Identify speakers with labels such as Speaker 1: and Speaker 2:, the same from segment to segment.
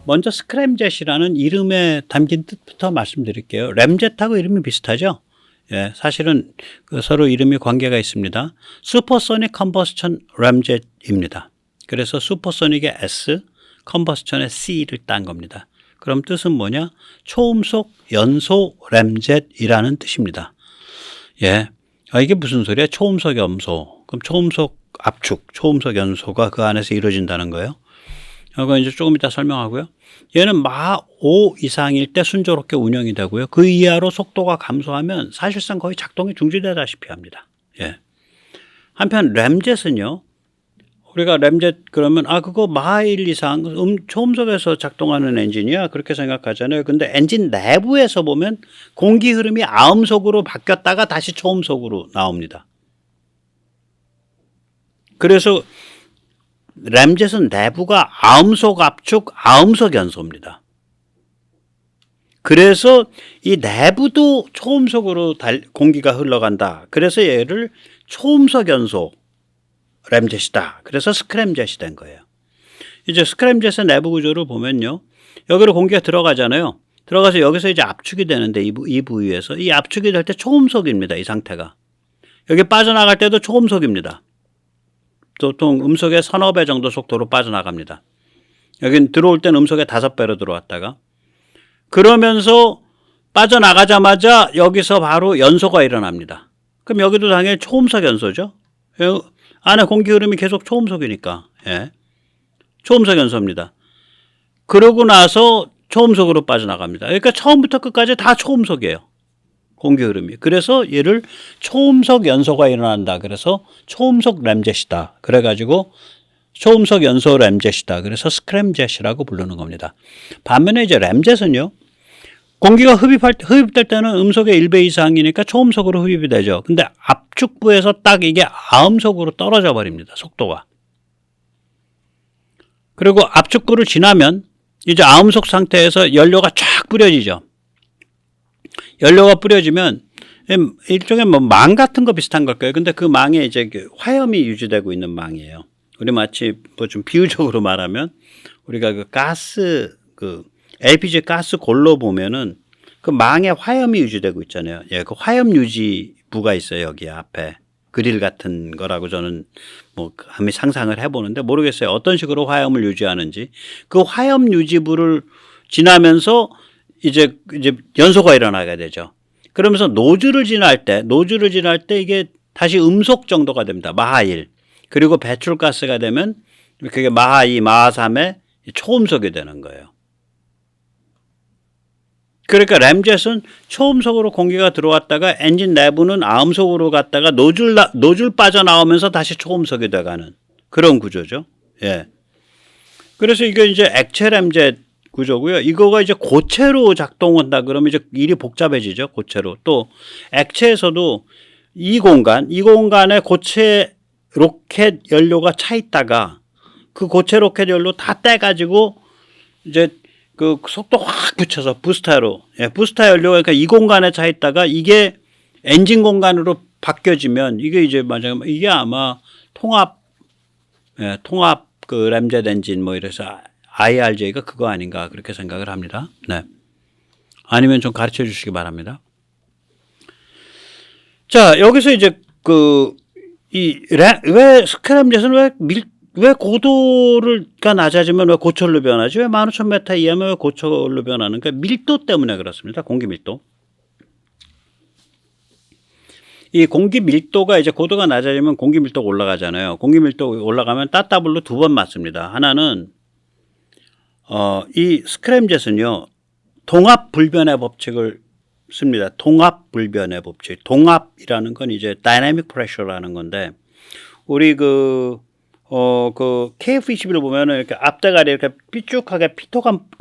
Speaker 1: 먼저 스크램젯이라는 이름에 담긴 뜻부터 말씀드릴게요. 램젯하고 이름이 비슷하죠? 예, 사실은 서로 이름이 관계가 있습니다. 슈퍼소닉 컨버스천 램젯입니다. 그래서 슈퍼소닉의 S, 컨버스천의 C를 딴 겁니다. 그럼 뜻은 뭐냐? 초음속 연소 램젯이라는 뜻입니다. 예, 이게 무슨 소리야? 초음속 연소. 그럼 초음속 압축, 초음속 연소가 그 안에서 이루어진다는 거예요. 이거 이제 조금 이따 설명하고요. 얘는 마 5 이상일 때 순조롭게 운영이 되고요. 그 이하로 속도가 감소하면 사실상 거의 작동이 중지되다시피 합니다. 예. 한편 램젯은요. 우리가 램젯 그러면 그거 마 1 이상 초음속에서 작동하는 엔진이야 그렇게 생각하잖아요. 근데 엔진 내부에서 보면 공기 흐름이 아음속으로 바뀌었다가 다시 초음속으로 나옵니다. 그래서 램젯은 내부가 아음속 압축, 아음속 연소입니다. 그래서 이 내부도 초음속으로 공기가 흘러간다. 그래서 얘를 초음속 연소 램젯이다. 그래서 스크램젯이 된 거예요. 이제 스크램젯의 내부 구조를 보면요. 여기로 공기가 들어가잖아요. 들어가서 여기서 이제 압축이 되는데 이 부위에서 이 압축이 될 때 초음속입니다. 이 상태가. 여기 빠져나갈 때도 초음속입니다. 보통 음속의 서너 배 정도 속도로 빠져나갑니다. 여긴 들어올 때는 음속의 5배로 들어왔다가 그러면서 빠져나가자마자 여기서 바로 연소가 일어납니다. 그럼 여기도 당연히 초음속 연소죠. 안에 공기 흐름이 계속 초음속이니까. 예. 초음속 연소입니다. 그러고 나서 초음속으로 빠져나갑니다. 그러니까 처음부터 끝까지 다 초음속이에요. 공기 흐름이. 그래서 얘를 초음속 연소가 일어난다. 그래서 초음속 램젯이다. 그래가지고 초음속 연소 램젯이다. 그래서 스크램젯이라고 부르는 겁니다. 반면에 이제 램젯은요. 공기가 흡입될 때는 음속의 1배 이상이니까 초음속으로 흡입이 되죠. 근데 압축부에서 딱 이게 아음속으로 떨어져 버립니다. 속도가. 그리고 압축부를 지나면 이제 아음속 상태에서 연료가 쫙 뿌려지죠. 연료가 뿌려지면 일종의 망 같은 거 비슷한 걸 거예요. 근데 그 망에 이제 화염이 유지되고 있는 망이에요. 우리 마치 좀 비유적으로 말하면 우리가 LPG 가스 골로 보면은 그 망에 화염이 유지되고 있잖아요. 예, 그 화염 유지부가 있어요. 여기 앞에. 그릴 같은 거라고 저는 감히 상상을 해보는데 모르겠어요. 어떤 식으로 화염을 유지하는지. 그 화염 유지부를 지나면서 이제 연소가 일어나게 되죠. 그러면서 노즐을 지날 때 이게 다시 음속 정도가 됩니다. 마하 1. 그리고 배출가스가 되면 그게 마하 2, 마하 3의 초음속이 되는 거예요. 그러니까 램젯은 초음속으로 공기가 들어왔다가 엔진 내부는 아음속으로 갔다가 노즐 빠져나오면서 다시 초음속이 돼가는 그런 구조죠. 예. 그래서 이게 이제 액체 램젯 구조고요. 이거가 이제 고체로 작동한다 그러면 이제 일이 복잡해지죠. 고체로. 또 액체에서도 이 공간에 고체 로켓 연료가 차 있다가 그 고체 로켓 연료 다 떼가지고 이제 그 속도 확 붙여서 부스타로, 부스타 연료가 그러니까 이 공간에 차 있다가 이게 엔진 공간으로 바뀌어지면 이게 아마 통합 그 램젯 엔진 이래서 IRJ가 그거 아닌가 그렇게 생각을 합니다. 네. 아니면 좀 가르쳐 주시기 바랍니다. 자, 여기서 이제 왜 스크램젯은 왜 고도가 낮아지면 왜 고철로 변하지? 왜 15,000m 이하면 왜 고철로 변하는가? 밀도 때문에 그렇습니다. 공기 밀도. 이 공기 밀도가 이제 고도가 낮아지면 공기 밀도가 올라가잖아요. 공기 밀도가 올라가면 따따블로 2번 맞습니다. 하나는 이 스크램젯은요. 동압 불변의 법칙을 씁니다. 동압 불변의 법칙. 동압이라는 건 이제 다이내믹 프레셔라는 건데 우리 KF21을 보면은 이렇게 앞대가리 이렇게 삐쭉하게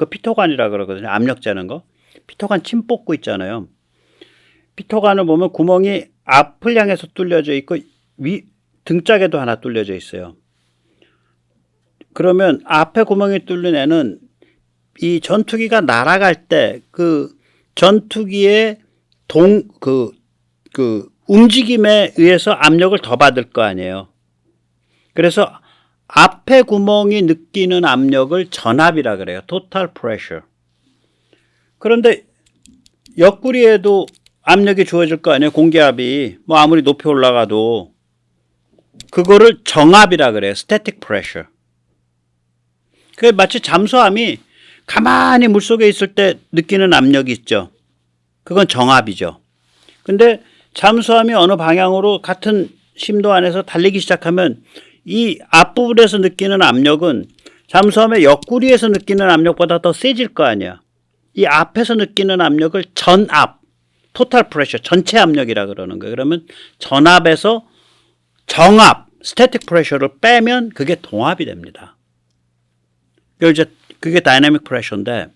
Speaker 1: 피토관이라 그러거든요. 압력 재는 거. 피토관 침 뽑고 있잖아요. 피토관을 보면 구멍이 앞을 향해서 뚫려져 있고 등짝에도 하나 뚫려져 있어요. 그러면 앞에 구멍이 뚫린 애는 이 전투기가 날아갈 때 그 전투기의 움직임에 의해서 압력을 더 받을 거 아니에요. 그래서 앞에 구멍이 느끼는 압력을 전압이라 그래요. total pressure. 그런데 옆구리에도 압력이 주어질 거 아니에요. 공기압이 뭐 아무리 높이 올라가도 그거를 정압이라 그래요. static pressure. 그게 마치 잠수함이 가만히 물속에 있을 때 느끼는 압력이 있죠. 그건 정압이죠. 근데 잠수함이 어느 방향으로 같은 심도 안에서 달리기 시작하면 이 앞부분에서 느끼는 압력은 잠수함의 옆구리에서 느끼는 압력보다 더 세질 거 아니야. 이 앞에서 느끼는 압력을 전압, total pressure, 전체 압력이라 그러는 거예요. 그러면 전압에서 정압, static pressure를 빼면 그게 동압이 됩니다. 그게 dynamic pressure인데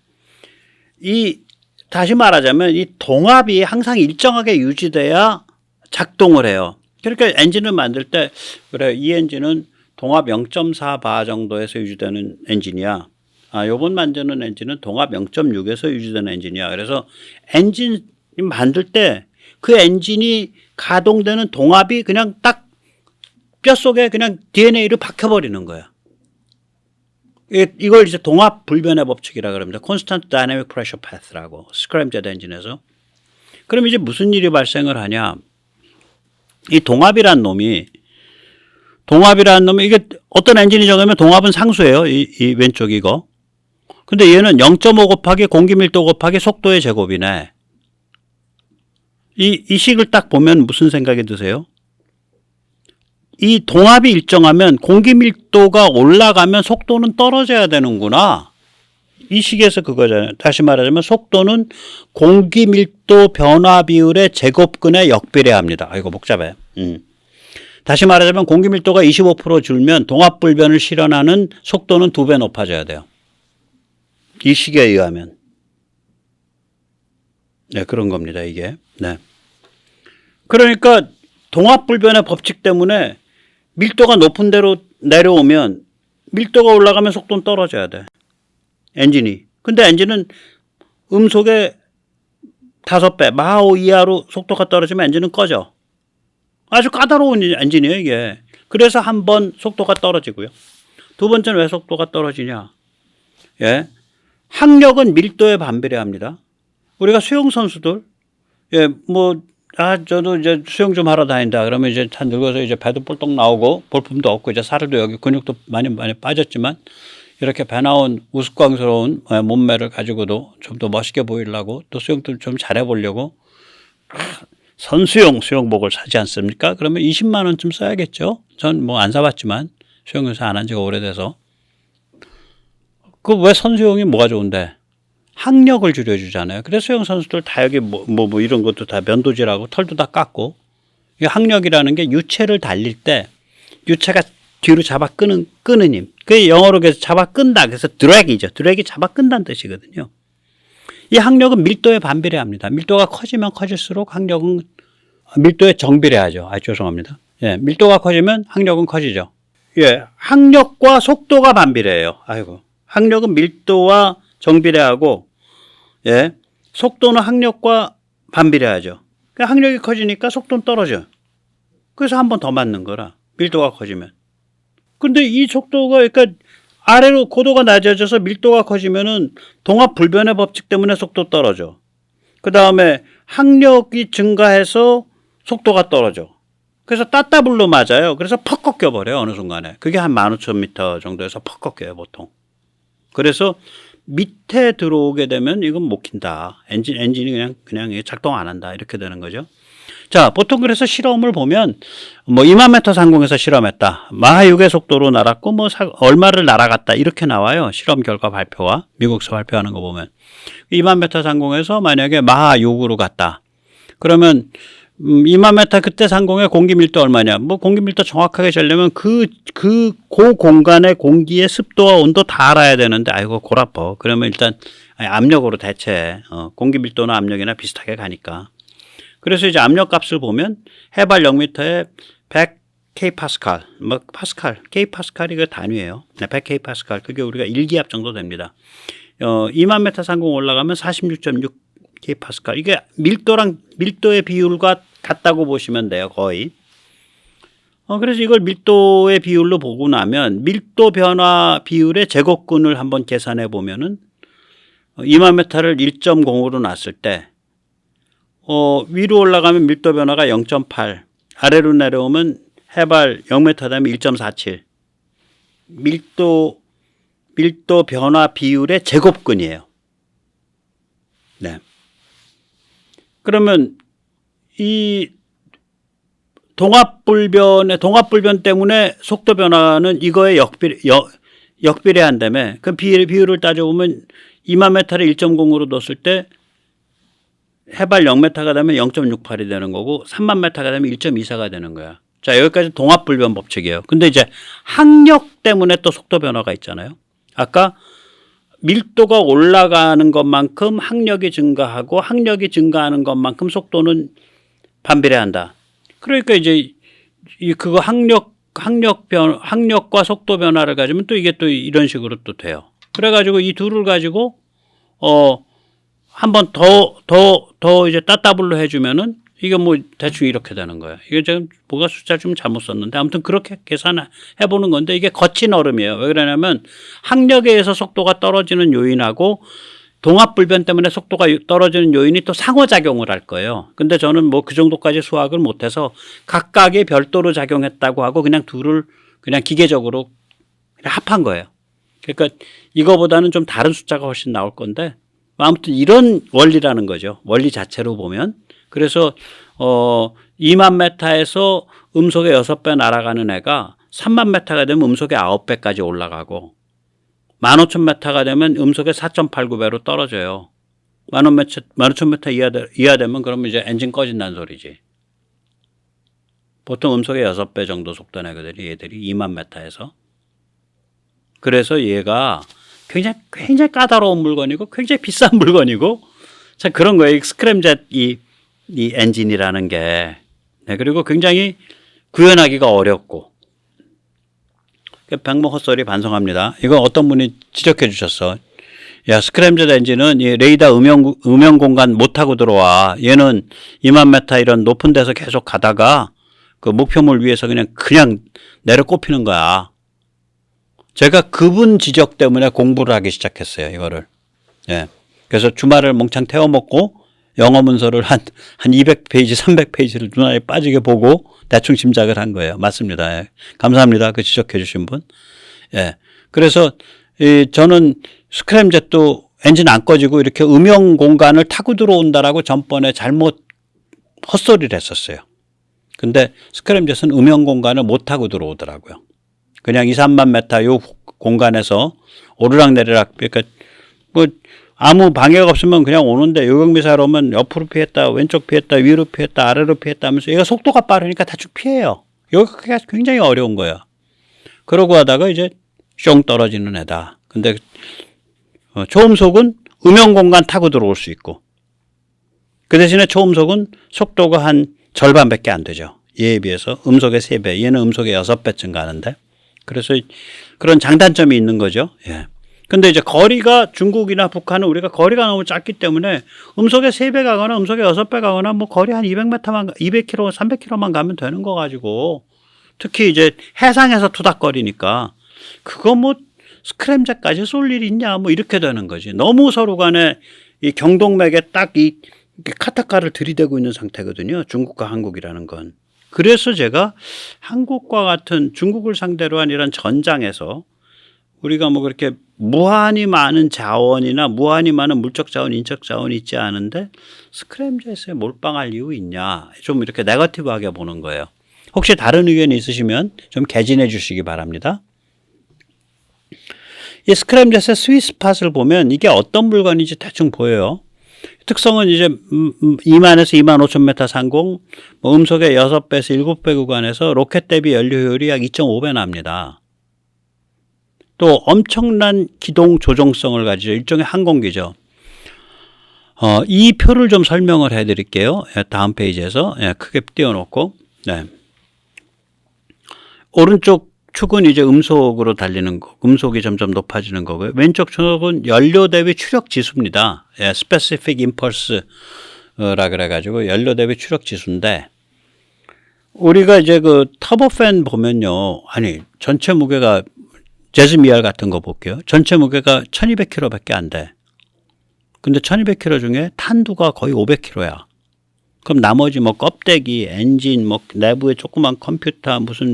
Speaker 1: 다시 말하자면 이 동압이 항상 일정하게 유지돼야 작동을 해요. 그러니까 엔진을 만들 때 그래 이 엔진은 동압 0.4바 정도에서 유지되는 엔진이야. 요번 만드는 엔진은 동압 0.6에서 유지되는 엔진이야. 그래서 엔진 만들 때 그 엔진이 가동되는 동압이 그냥 딱 뼛속에 그냥 DNA를 박혀버리는 거야. 이걸 이제 동압 불변의 법칙이라 그럽니다. Constant Dynamic Pressure Path라고 스크램젯 엔진에서. 그럼 이제 무슨 일이 발생을 하냐? 이 동압이란 놈이 이게 어떤 엔진이 정하면 동압은 상수예요. 이 왼쪽 이거. 근데 얘는 0.5 곱하기 공기 밀도 곱하기 속도의 제곱이네. 이 식을 딱 보면 무슨 생각이 드세요? 이 동압이 일정하면 공기 밀도가 올라가면 속도는 떨어져야 되는구나. 이 식에서 그거잖아요. 다시 말하자면 속도는 공기 밀도 변화 비율의 제곱근에 역비례합니다. 이거 복잡해. 다시 말하자면 공기 밀도가 25% 줄면 동압 불변을 실현하는 속도는 2배 높아져야 돼요. 이 식에 의하면. 네, 그런 겁니다, 이게. 네. 그러니까 동압 불변의 법칙 때문에 밀도가 높은 데로 내려오면 밀도가 올라가면 속도는 떨어져야 돼. 엔진이. 근데 엔진은 음속에 5배, 마하5 이하로 속도가 떨어지면 엔진은 꺼져. 아주 까다로운 엔진이에요, 이게. 그래서 한 번 속도가 떨어지고요. 두 번째는 왜 속도가 떨어지냐? 예. 항력은 밀도에 반비례합니다. 우리가 수영 선수들, 예, 저도 이제 수영 좀 하러 다닌다. 그러면 이제 다 늙어서 이제 배도 뿔떡 나오고 볼품도 없고 이제 살도 여기 근육도 많이 빠졌지만 이렇게 배 나온 우스꽝스러운 몸매를 가지고도 좀 더 멋있게 보이려고 또 수영도 좀 잘해보려고 수영복을 사지 않습니까? 그러면 20만 원쯤 써야겠죠. 전 뭐 안 사봤지만 수영 요새 안 한 지가 오래돼서. 그 왜 선수용이 뭐가 좋은데? 항력을 줄여주잖아요. 그래서 수영 선수들 다 여기 뭐 이런 것도 다 면도질하고 털도 다 깎고. 이 항력이라는 게 유체를 달릴 때 유체가 뒤로 잡아 끄는 힘. 그게 영어로 잡아 끈다. 그래서 드래기죠. 드래기 잡아 끈다는 뜻이거든요. 이 항력은 밀도에 반비례합니다. 밀도가 커지면 커질수록 항력은 밀도에 정비례하죠. 죄송합니다. 예, 밀도가 커지면 항력은 커지죠. 예, 항력과 속도가 반비례해요. 항력은 밀도와 정비례하고, 예, 속도는 항력과 반비례하죠. 그러니까 항력이 커지니까 속도는 떨어져. 그래서 한 번 더 맞는 거라. 밀도가 커지면. 근데 이 속도가, 그러니까 아래로 고도가 낮아져서 밀도가 커지면은 동압 불변의 법칙 때문에 속도 떨어져. 그 다음에 항력이 증가해서 속도가 떨어져. 그래서 따따블로 맞아요. 그래서 퍽 꺾여버려요. 어느 순간에. 그게 한 15,000m 정도에서 퍽 꺾여요. 보통. 그래서 밑에 들어오게 되면 이건 못 킨다. 엔진이 그냥 작동 안 한다. 이렇게 되는 거죠. 자, 보통 그래서 실험을 보면 2만 m 상공에서 실험했다. 마하 6의 속도로 날았고 얼마를 날아갔다. 이렇게 나와요. 실험 결과 발표가. 미국에서 발표하는 거 보면. 2만 m 상공에서 만약에 마하 6으로 갔다. 그러면 2만 m 그때 상공의 공기 밀도 얼마냐? 공기 밀도 정확하게 재려면 그 공간의 공기의 습도와 온도 다 알아야 되는데, 골아퍼. 그러면 일단 압력으로 대체, 공기 밀도나 압력이나 비슷하게 가니까. 그래서 이제 압력 값을 보면 해발 0m에 100 kPa, kPa이 그 단위예요. 100 kPa. 그게 우리가 1기압 정도 됩니다. 2만 m 상공 올라가면 46.6 kPa. 이게 밀도의 비율과 같다고 보시면 돼요, 거의. 그래서 이걸 밀도의 비율로 보고 나면 밀도 변화 비율의 제곱근을 한번 계산해 보면은 2만 메타를 1.0으로 놨을 때 위로 올라가면 밀도 변화가 0.8, 아래로 내려오면 해발 0m 되면 1.47. 밀도 변화 비율의 제곱근이에요. 네. 그러면 이 동압불변 때문에 속도 변화는 이거에 역비례한다며. 그 비율을 따져보면 2만 메타를 1.0으로 뒀을 때 해발 0m가 되면 0.68이 되는 거고 3만 메타가 되면 1.24가 되는 거야. 자, 여기까지 동압불변 법칙이에요. 근데 이제 항력 때문에 또 속도 변화가 있잖아요. 아까 밀도가 올라가는 것만큼 항력이 증가하고 항력이 증가하는 것만큼 속도는 반비례한다. 그러니까 이제 그거 항력과 속도 변화를 가지면 또 이게 또 이런 식으로 또 돼요. 그래가지고 이 둘을 가지고 한 번 더 이제 따따블로 해주면은 이게 뭐 대충 이렇게 되는 거예요. 이게 지금 뭐가 숫자 좀 잘못 썼는데 아무튼 그렇게 계산해 보는 건데 이게 거친 얼음이에요. 왜 그러냐면 항력에 의해서 속도가 떨어지는 요인하고 동압불변 때문에 속도가 떨어지는 요인이 또 상호작용을 할 거예요. 근데 저는 뭐 그 정도까지 수학을 못해서 각각의 별도로 작용했다고 하고 그냥 둘을 그냥 기계적으로 그냥 합한 거예요. 그러니까 이거보다는 좀 다른 숫자가 훨씬 나올 건데 아무튼 이런 원리라는 거죠. 원리 자체로 보면. 그래서 2만 메타에서 음속의 6배 날아가는 애가 3만 메타가 되면 음속의 9배까지 올라가고 15,000메타가 되면 음속의 4.89배로 떨어져요. 15,000메타 이하 되면 그러면 이제 엔진 꺼진다는 소리지. 보통 음속의 6배 정도 속도 내거든요. 얘들이 2만 메타에서. 그래서 얘가 굉장히 까다로운 물건이고 굉장히 비싼 물건이고 참 그런 거예요. 스크램젯 이 엔진이라는 게. 네, 그리고 굉장히 구현하기가 어렵고. 백모 헛소리 반성합니다. 이거 어떤 분이 지적해 주셨어. 야, 스크램젯 엔진은 이 레이더 음영 공간 못 타고 들어와. 얘는 2만 메타 이런 높은 데서 계속 가다가 그 목표물 위에서 그냥 내려 꼽히는 거야. 제가 그분 지적 때문에 공부를 하기 시작했어요, 이거를. 예. 그래서 주말을 몽창 태워 먹고 영어 문서를 한 200페이지, 300페이지를 눈알에 빠지게 보고 대충 짐작을 한 거예요. 맞습니다. 예. 감사합니다. 그 지적해 주신 분. 예. 그래서 저는 스크램젯도 엔진 안 꺼지고 이렇게 음영 공간을 타고 들어온다라고 전번에 잘못 헛소리를 했었어요. 근데 스크램젯은 음영 공간을 못 타고 들어오더라고요. 그냥 2, 3만 메타 요 공간에서 오르락내리락, 그러니까 뭐 아무 방해가 없으면 그냥 오는데 요격미사일 오면 옆으로 피했다, 왼쪽 피했다, 위로 피했다, 아래로 피했다 하면서 얘가 속도가 빠르니까 대충 피해요. 여기가 굉장히 어려운 거야. 그러고 하다가 이제 숑 떨어지는 애다. 근데 초음속은 음영 공간 타고 들어올 수 있고 그 대신에 초음속은 속도가 한 절반밖에 안 되죠. 얘에 비해서 음속의 3배, 얘는 음속의 6배쯤 가는데 그래서 그런 장단점이 있는 거죠. 예. 근데 이제 거리가 중국이나 북한은 우리가 거리가 너무 짧기 때문에 음속의 3배 가거나 음속의 6배 가거나 뭐 거리 한 200m만, 200km, 300km만 가면 되는 거 가지고 특히 이제 해상에서 투닥거리니까 그거 뭐 스크램젯까지 쏠 일이 있냐 뭐 이렇게 되는 거지. 너무 서로 간에 이 경동맥에 딱 이 카타카를 들이대고 있는 상태거든요. 중국과 한국이라는 건. 그래서 제가 한국과 같은 중국을 상대로 한 이런 전장에서 우리가 뭐 그렇게 무한히 많은 자원이나 무한히 많은 물적 자원, 인적 자원이 있지 않은데 스크램젯에 몰빵할 이유 있냐. 좀 이렇게 네거티브하게 보는 거예요. 혹시 다른 의견이 있으시면 좀 개진해 주시기 바랍니다. 이 스크램젯의 스윗스팟을 보면 이게 어떤 물건인지 대충 보여요. 특성은 이제 2만에서 2만 5천 메타 상공, 뭐 음속의 6배에서 7배 구간에서 로켓 대비 연료 효율이 약 2.5배 납니다. 또 엄청난 기동 조종성을 가지죠. 일종의 항공기죠. 이 표를 좀 설명을 해드릴게요. 다음 페이지에서 크게 띄워놓고. 네. 오른쪽 축은 이제 음속으로 달리는 거, 음속이 점점 높아지는 거고요. 왼쪽 축은 연료 대비 추력 지수입니다. Specific Impulse라 그래가지고 연료 대비 추력 지수인데, 우리가 이제 그 터보팬 보면요. 아니, 전체 무게가 제즈미알 같은 거 볼게요. 전체 무게가 1200kg밖에 안 돼. 근데 1200kg 중에 탄두가 거의 500kg야. 그럼 나머지 뭐 껍데기, 엔진, 뭐 내부에 조그만 컴퓨터, 무슨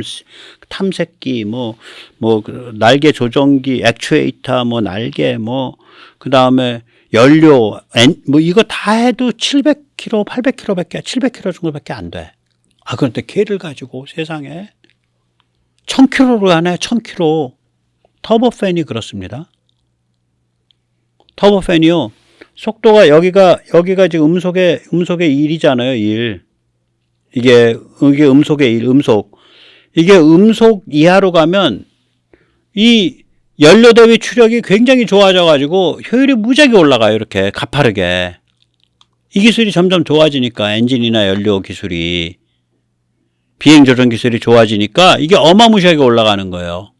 Speaker 1: 탐색기, 그 날개 조정기, 액추에이터, 뭐 날개, 그 다음에 연료, 이거 다 해도 700kg, 800kg밖에, 700kg 정도밖에 안 돼. 아, 그런데 걔를 가지고 세상에 1000kg를 하네, 1000kg. 터보팬이 그렇습니다. 터보팬이요. 속도가 여기가 지금 음속의 1이잖아요, 1. 이게 음속의 1, 음속. 이게 음속 이하로 가면 이 연료 대비 추력이 굉장히 좋아져가지고 효율이 무지하게 올라가요, 이렇게 가파르게. 이 기술이 점점 좋아지니까 엔진이나 연료 기술이 비행 조정 기술이 좋아지니까 이게 어마무시하게 올라가는 거예요.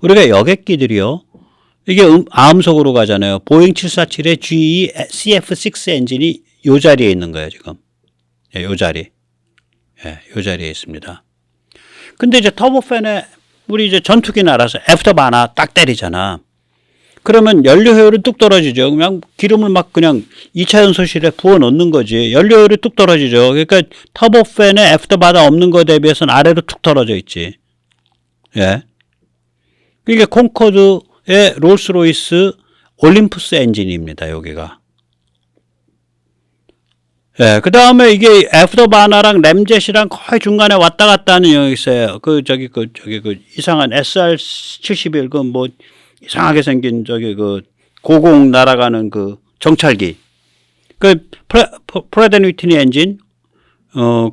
Speaker 1: 우리가 여객기들이요. 이게 암속으로 가잖아요. 보잉 747의 GE CF6 엔진이 요 자리에 있는 거예요, 지금. 예, 요 자리. 예, 요 자리에 있습니다. 근데 이제 터보팬에 우리 이제 전투기는 알아서 애프터바나 딱 때리잖아. 그러면 연료 효율은 뚝 떨어지죠. 그냥 기름을 막 그냥 2차 연소실에 부어 넣는 거지. 연료 효율이 뚝 떨어지죠. 그러니까 터보팬에 애프터바나 없는 거에 대비해서는 아래로 툭 떨어져 있지. 예. 이게 콩코드의 롤스로이스 올림푸스 엔진입니다. 여기가. 예, 그 다음에 이게 애프터바나랑 램젯이랑 거의 중간에 왔다 갔다 하는 영역이 있어요. 그 이상한 SR-71 이상하게 생긴 고공 날아가는 정찰기. 프레드 위트니 엔진.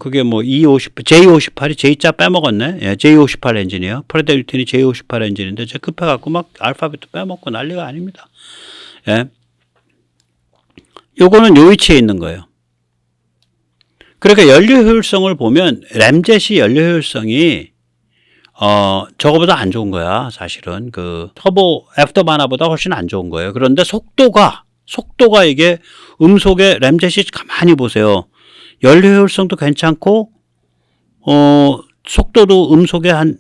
Speaker 1: 그게 J58이 J자 빼먹었네. 예, J58 엔진이에요. 프레드 위트니 J58 엔진인데 제가 급해갖고 막 알파벳도 빼먹고 난리가 아닙니다. 예. 요거는 요 위치에 있는 거예요. 그러니까 연료 효율성을 보면 램젯이 연료 효율성이 저거보다 안 좋은 거야. 사실은 터보 애프터바나보다 훨씬 안 좋은 거예요. 그런데 속도가 이게 음속의 램젯이 가만히 보세요. 연료 효율성도 괜찮고 속도도 음속에 한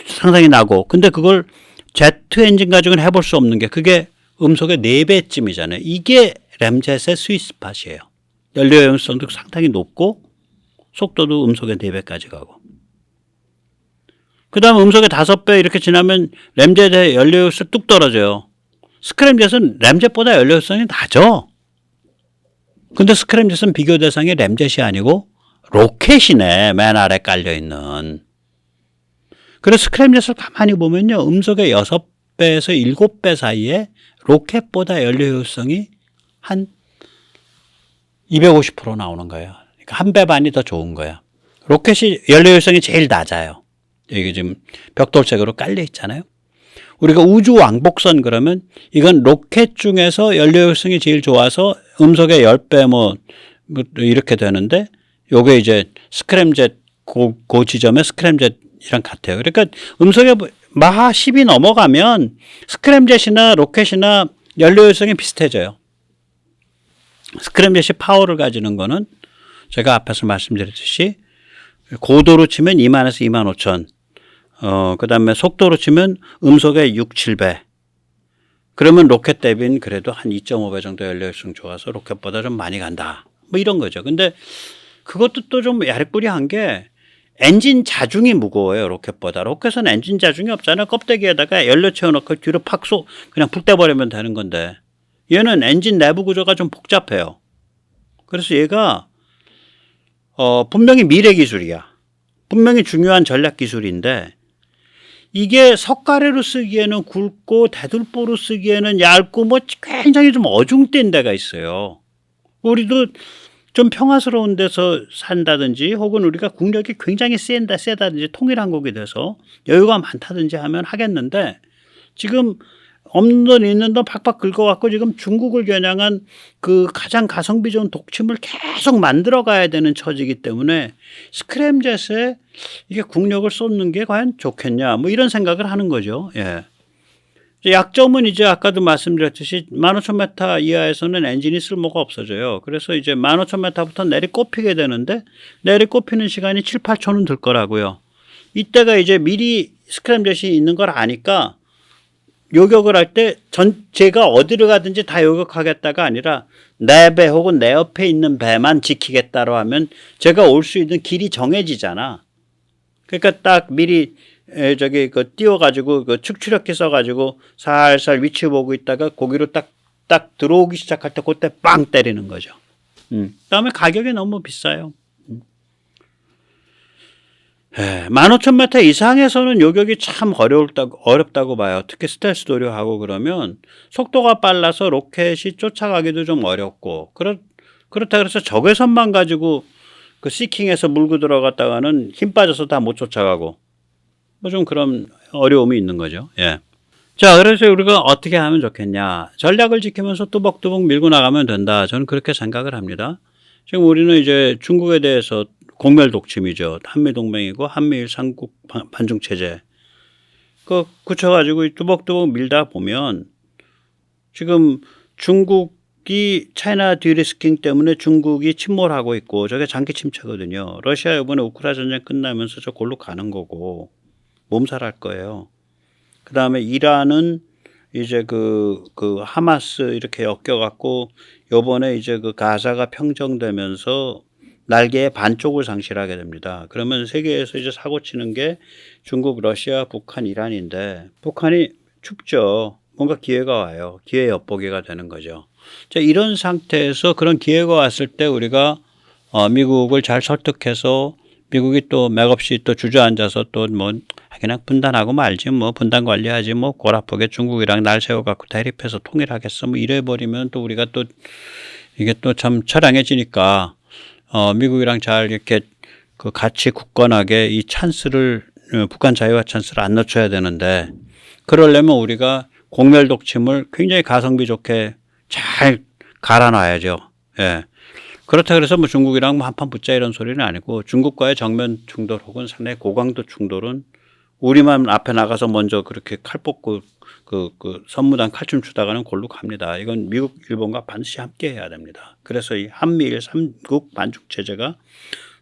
Speaker 1: 상당히 나고. 근데 그걸 제트 엔진 가지고는 해볼 수 없는 게 그게 음속의 4배쯤이잖아요. 이게 램젯의 스윗스팟이에요. 연료 효율성도 상당히 높고 속도도 음속의 4배까지 가고. 그 다음 음속의 5배 이렇게 지나면 램젯의 연료 효율성 뚝 떨어져요. 스크램젯은 램젯보다 연료 효율성이 낮아. 근데 스크램젯은 비교 대상이 램젯이 아니고 로켓이네. 맨 아래 깔려있는. 그래서 스크램젯을 가만히 보면요. 음속의 6배에서 7배 사이에 로켓보다 연료 효율성이 한 250% 나오는 거예요. 그러니까 한 배 반이 더 좋은 거야. 로켓이 연료 효율성이 제일 낮아요. 여기 지금 벽돌색으로 깔려 있잖아요. 우리가 우주 왕복선 그러면 이건 로켓 중에서 연료 효율성이 제일 좋아서 음속의 10배 이렇게 되는데 요게 이제 스크램젯 그 지점에 스크램젯이랑 같아요. 그러니까 음속의 마하 10이 넘어가면 스크램젯이나 로켓이나 연료 효율성이 비슷해져요. 스크램젯이 파워를 가지는 거는 제가 앞에서 말씀드렸듯이 고도로 치면 2만에서 2만 5천. 그 다음에 속도로 치면 음속의 6, 7배. 그러면 로켓 대비는 그래도 한 2.5배 정도 연료효율성 좋아서 로켓보다 좀 많이 간다. 이런 거죠. 근데 그것도 또 좀 야릇부리한 게 엔진 자중이 무거워요. 로켓보다. 로켓은 엔진 자중이 없잖아요. 껍데기에다가 연료 채워놓고 뒤로 팍 그냥 북 떼버리면 되는 건데 얘는 엔진 내부 구조가 좀 복잡해요. 그래서 얘가 분명히 미래 기술이야. 분명히 중요한 전략 기술인데 이게 석가래로 쓰기에는 굵고 대들보로 쓰기에는 얇고 굉장히 좀 어중된 데가 있어요. 우리도 좀 평화스러운 데서 산다든지 혹은 우리가 국력이 굉장히 세다든지 통일한국이 돼서 여유가 많다든지 하면 하겠는데 지금 없는 돈 있는 돈 팍팍 긁어갖고 지금 중국을 겨냥한 가장 가성비 좋은 독침을 계속 만들어 가야 되는 처지이기 때문에 스크램젯에 이게 국력을 쏟는 게 과연 좋겠냐 이런 생각을 하는 거죠. 예. 약점은 이제 아까도 말씀드렸듯이 15,000m 이하에서는 엔진이 쓸모가 없어져요. 그래서 이제 15,000m부터 내리꼽히게 되는데 내리꼽히는 시간이 7, 8초는 들 거라고요. 이때가 이제 미리 스크램젯이 있는 걸 아니까 요격을 할 때 제가 어디를 가든지 다 요격하겠다가 아니라 내 배 혹은 내 옆에 있는 배만 지키겠다로 하면 제가 올 수 있는 길이 정해지잖아. 그러니까 딱 미리 띄워가지고 축추력기 써가지고 살살 위치 보고 있다가 거기로 딱 들어오기 시작할 때 그때 빵 때리는 거죠. 그다음에 가격이 너무 비싸요. 15,000m 이상에서는 요격이 참 어렵다고 봐요. 특히 스텔스 도료하고 그러면 속도가 빨라서 로켓이 쫓아가기도 좀 어렵고 그렇다 그래서 적외선만 가지고 그 시킹에서 물고 들어갔다가는 힘 빠져서 다 못 쫓아가고 뭐 좀 그런 어려움이 있는 거죠. 예. 자, 그래서 우리가 어떻게 하면 좋겠냐. 전략을 지키면서 뚜벅뚜벅 밀고 나가면 된다. 저는 그렇게 생각을 합니다. 지금 우리는 이제 중국에 대해서 공멸 독침이죠. 한미동맹이고 한미일 삼국 반중체제. 굳혀가지고 뚜벅뚜벅 밀다 보면 지금 중국이 차이나 디리스킹 때문에 중국이 침몰하고 있고 저게 장기 침체거든요. 러시아 이번에 우크라이나 전쟁 끝나면서 저 골로 가는 거고 몸살할 거예요. 그 다음에 이란은 이제 그 하마스 이렇게 엮여갖고 요번에 이제 그 가자가 평정되면서 날개의 반쪽을 상실하게 됩니다. 그러면 세계에서 이제 사고 치는 게 중국, 러시아, 북한, 이란인데 북한이 춥죠. 뭔가 기회가 와요. 기회 엿보기가 되는 거죠. 자, 이런 상태에서 그런 기회가 왔을 때 우리가 미국을 잘 설득해서 미국이 또 맥없이 또 주저앉아서 또 뭐 그냥 분단하고 말지 뭐 분단 관리하지 뭐 골아프게 중국이랑 날 세워갖고 대립해서 통일하겠어 뭐 이래버리면 또 우리가 또 이게 또 참 처량해지니까 미국이랑 잘 이렇게 그 같이 굳건하게 이 찬스를 북한 자유화 찬스를 안 놓쳐야 되는데 그러려면 우리가 공멸 독침을 굉장히 가성비 좋게 잘 갈아놔야죠. 예. 그렇다 그래서 뭐 중국이랑 뭐 한판 붙자 이런 소리는 아니고 중국과의 정면 충돌 혹은 상당히 고강도 충돌은 우리만 앞에 나가서 먼저 그렇게 칼 뽑고 그 선무단 칼춤 추다가는 골로 갑니다. 이건 미국, 일본과 반드시 함께 해야 됩니다. 그래서 이 한미일 삼국 반중 체제가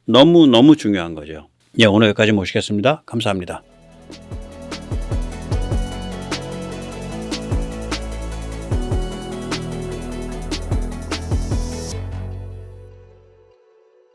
Speaker 1: 너무 중요한 거죠. 예, 오늘 여기까지 모시겠습니다. 감사합니다.